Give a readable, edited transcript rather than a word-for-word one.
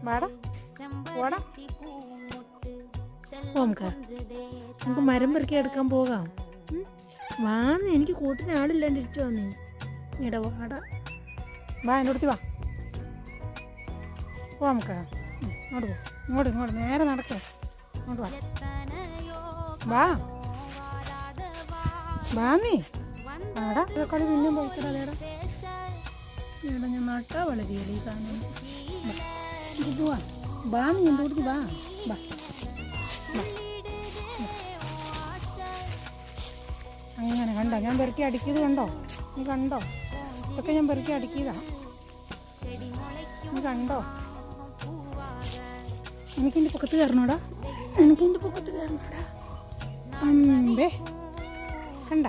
വാടാ പോടാ. നമുക്ക് മരം പെറുക്കി എടുക്കാൻ പോകാം. വാന്ന് എനിക്ക് കൂട്ടിന് ആളില്ലാണ്ട് ഇരിച്ചു വന്നേ. ഇട വാടാ, വാ എൻ്റെ അടുത്ത് വാ. നമുക്ക് ഇങ്ങോട്ട് പോ, ഇങ്ങോട്ട് നേരെ നടക്കേ. ഇങ്ങോട്ട് വാ, വാ വാ നീ വാടാ. കളി പിന്നെയും പോയിക്കടാ. അതേടാ ഇവിടെ ഞാൻ നട്ടാ വളരെയല്ല ഈ സാധനം. പോവാ, വാ നീ എൻ്റെ കൂട്ടത്തിൽ വാ. വാ അങ്ങനെ കണ്ടോ ഞാൻ പെറുക്കി അടുക്കിയത് കണ്ടോ? നീ കണ്ടോ? ഇതൊക്കെ ഞാൻ പെറുക്കി അടുക്കിയതാ. നീ കണ്ടോ? എനിക്കെൻ്റെ പൊക്കത്ത് കയറണോടാ, എനിക്കെൻ്റെ പൊക്കത്ത് കയറണോടാ. അമ്പേ കണ്ട.